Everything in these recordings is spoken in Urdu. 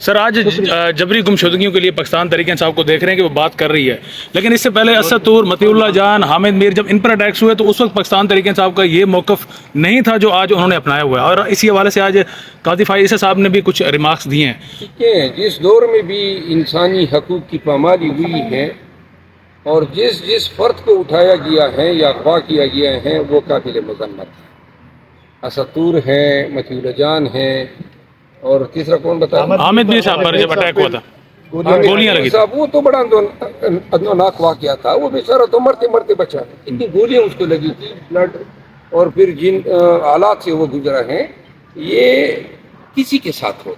سر آج جبری گمشدگیوں کے لیے پاکستان تحریک انصاف کو دیکھ رہے ہیں کہ وہ بات کر رہی ہے، لیکن اس سے پہلے اسد طور، مطیع اللہ جان، حامد میر جب ان پر اٹیکس ہوئے تو اس وقت پاکستان تحریک انصاف کا یہ موقف نہیں تھا جو آج انہوں نے اپنایا ہوا ہے، اور اسی حوالے سے آج قاضی فائز عیسی صاحب نے بھی کچھ ریمارکس دیے ہیں۔ ٹھیک ہے، جس دور میں بھی انسانی حقوق کی پامالی ہوئی ہے اور جس فرد کو اٹھایا گیا ہے یا اغوا کیا گیا ہے وہ قابل مذمت ہے۔ اسد طور ہے، مطیع اللہ جان ہے، اور تیسرا کون بتا؟ حامد میر صاحب پر جب اٹیک ہوا تھا گولیاں لگی تھی، وہ تو بڑا اندوناک واقعہ تھا، وہ بیچارہ تو مرتے مرتے بچا، اتنی گولیاں اس کو لگی تھی، بلڈ، اور پھر جن حالات سے وہ گزرا ہے، یہ کسی کے ساتھ ہو،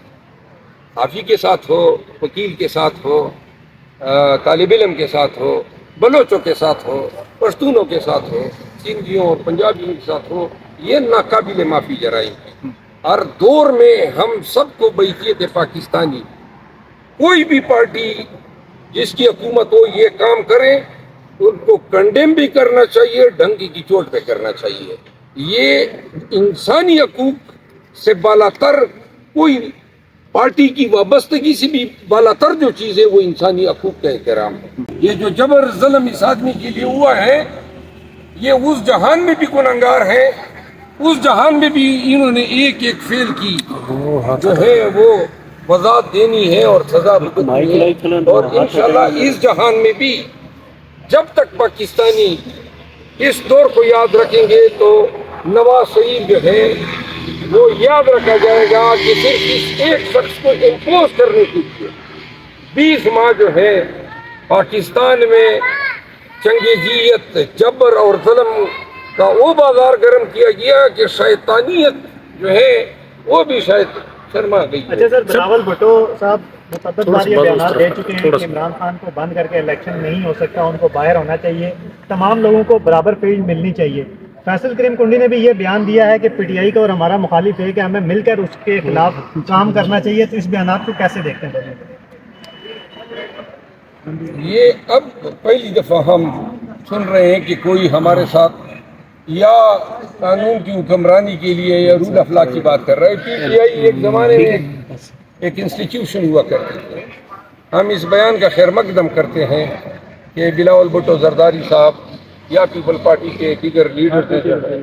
حافی کے ساتھ ہو، وکیل کے ساتھ ہو، طالب علم کے ساتھ ہو، بلوچوں کے ساتھ ہو، پشتونوں کے ساتھ ہو، سندھیوں اور پنجابیوں کے ساتھ ہو، یہ ناقابل معافی جرائم ہے۔ ہر دور میں ہم سب کو بحیثیت پاکستانی کوئی بھی پارٹی جس کی حکومت ہو یہ کام کرے ان کو کنڈیم بھی کرنا چاہیے، ڈنکی کی چوٹ پہ کرنا چاہیے۔ یہ انسانی حقوق سے بالا تر کوئی پارٹی کی وابستگی سے بھی بالا تر جو چیز ہے وہ انسانی حقوق کا احترام ہے۔ یہ جو جبر ظلم اس آدمی کے لیے ہوا ہے یہ اس جہان میں بھی گنہگار ہے، اس جہان میں بھی انہوں نے ایک ایک فعل کی جو ہے وہ وضاحت دینی ہے اور سزا بھگتنی ہے، اور انشاءاللہ اس جہان میں بھی جب تک پاکستانی اس دور کو یاد رکھیں گے تو نواز شریف جو ہے وہ یاد رکھا جائے گا کہ صرف اس ایک شخص کو امپوز کرنے کے لیے 20 ماہ جو ہے پاکستان میں چنگیزیت، جبر اور ظلم کا وہ بازار گرم کیا گیا کہ شیطانیت جو ہے وہ بھی شاید شرما گئی۔ اچھا سر، بلاول بھٹو صاحب متعدد بار یہ بیانات دے چکے ہیں کہ عمران خان کو بند کر کے الیکشن نہیں ہو سکتا، ان کو باہر ہونا چاہیے، تمام لوگوں کو برابر فیلڈ ملنی چاہیے۔ فیصل کریم کنڈی نے بھی یہ بیان دیا ہے کہ پی ٹی آئی کا اور ہمارا مخالف ہے کہ ہمیں مل کر اس کے خلاف کام کرنا چاہیے، تو اس بیانات کو کیسے دیکھتے ہیں؟ یہ اب پہلی دفعہ ہم سن رہے ہیں کہ کوئی ہمارے ساتھ یا قانون کی حکمرانی کے لیے یا رول آف لا کی بات کر رہا ہے۔ پی ٹی آئی ایک زمانے میں ایک انسٹیٹیوشن ہوا کرتی تھی۔ ہم اس بیان کا خیر مقدم کرتے ہیں کہ بلاول بھٹو زرداری صاحب یا پیپل پارٹی کے دیگر لیڈر نے جو ہے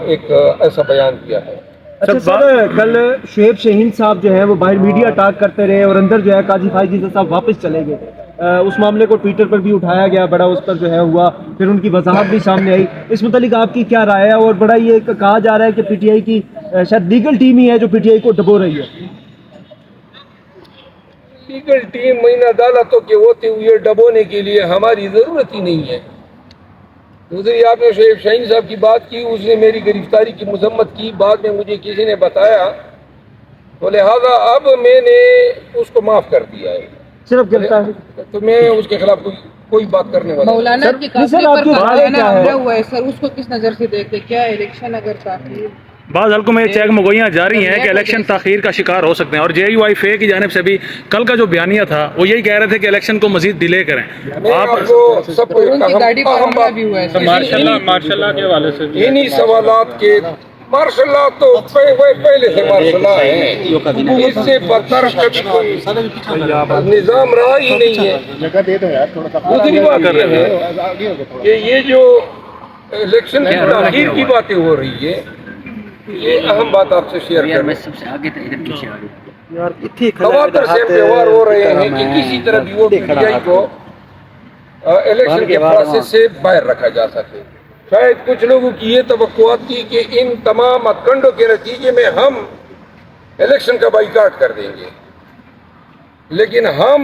ایک ایسا بیان دیا ہے۔ اچھا سر، کل شعیب شہین صاحب جو ہے وہ باہر میڈیا ٹاک کرتے رہے اور اندر جو ہے قاضی فائز عیسی صاحب واپس چلے گئے، اس معاملے کو ٹویٹر پر بھی اٹھایا گیا، بڑا اس پر جو ہے ہوا، پھر ان کی وضاحت بھی سامنے آئی، اس متعلق آپ کی کیا رائے ہے؟ اور بڑا یہ کہا جا رہا ہے کہ پی ٹی آئی کی شاید لیگل ٹیم ہی ہے جو پی ٹی آئی کو ڈبو رہی ہے۔ لیگل ٹیم مین عدالتوں کے ہوتے ہوئے ڈبونے کے لیے ہماری ضرورت ہی نہیں ہے۔ دوسری آپ نے شعیب شاہین صاحب کی بات کی، اس نے میری گرفتاری کی مذمت کی، بعد میں مجھے کسی نے بتایا، تو لہذا اب میں نے اس کو معاف کر دیا ہے، صرف گرفتار تو میں اس کے خلاف کوئی بات کرنے والا مولانا کی قافلے پر مولانا حملہ ہوا ہے سر، اس کو کس نظر سے دیکھتے؟ کیا الیکشن اگر تاخیر؟ بعض حلقوں میں چیک مگوئیاں جاری ہیں کہ الیکشن تاخیر کا شکار ہو سکتے ہیں، اور جے یو آئی فے کی جانب سے بھی کل کا جو بیانیہ تھا وہ یہی کہہ رہے تھے کہ الیکشن کو مزید ڈیلے کریں۔ آپ کو سب کو ان کی گاڑی پر حملہ بھی ہوا ہے سر۔ ماشاء اللہ کے حوالے سے انہی سوالات کے مارشاء اللہ تو پہلے سے مارشاء اللہ ہے، اس سے بدتر کبھی کوئی نظام رہا ہی نہیں ہے۔ دوسری بات یہ ہے کہ یہ جو الیکشن کی تاخیر کی باتیں ہو رہی ہے، یہ اہم بات آپ سے شیئر کریں۔ تواتر سے تہوار ہو رہے ہیں کہ کسی طرح بھی وہ پی ٹی آئی کو الیکشن کے پروسیس سے باہر رکھا جا سکے۔ شاید کچھ لوگوں کی یہ توقعات تھی کہ ان تمام ہتھکنڈوں کے نتیجے میں ہم الیکشن کا بائیکاٹ کر دیں گے، لیکن ہم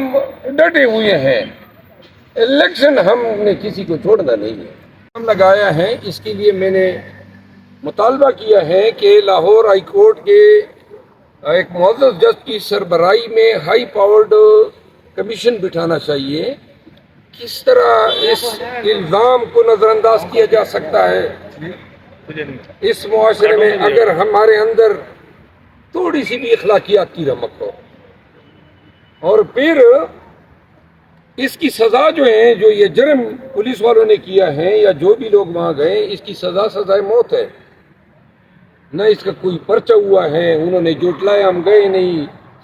ڈٹے ہوئے ہیں، الیکشن ہم نے کسی کو چھوڑنا نہیں ہے۔ ہم لگایا ہے، اس کے لیے میں نے مطالبہ کیا ہے کہ لاہور ہائی کورٹ کے ایک معزز جج کی سربراہی میں ہائی پاورڈ کمیشن بٹھانا چاہیے۔ کس طرح اس الزام کو نظر انداز کیا جا سکتا ہے اس معاشرے میں اگر ہمارے اندر تھوڑی سی بھی اخلاقیات کی رمق ہو، اور پھر اس کی سزا جو ہے، جو یہ جرم پولیس والوں نے کیا ہے یا جو بھی لوگ وہاں گئے، اس کی سزا سزائے موت ہے، نہ اس کا کوئی پرچہ ہوا ہے، انہوں نے جھٹلایا ہم گئے نہیں،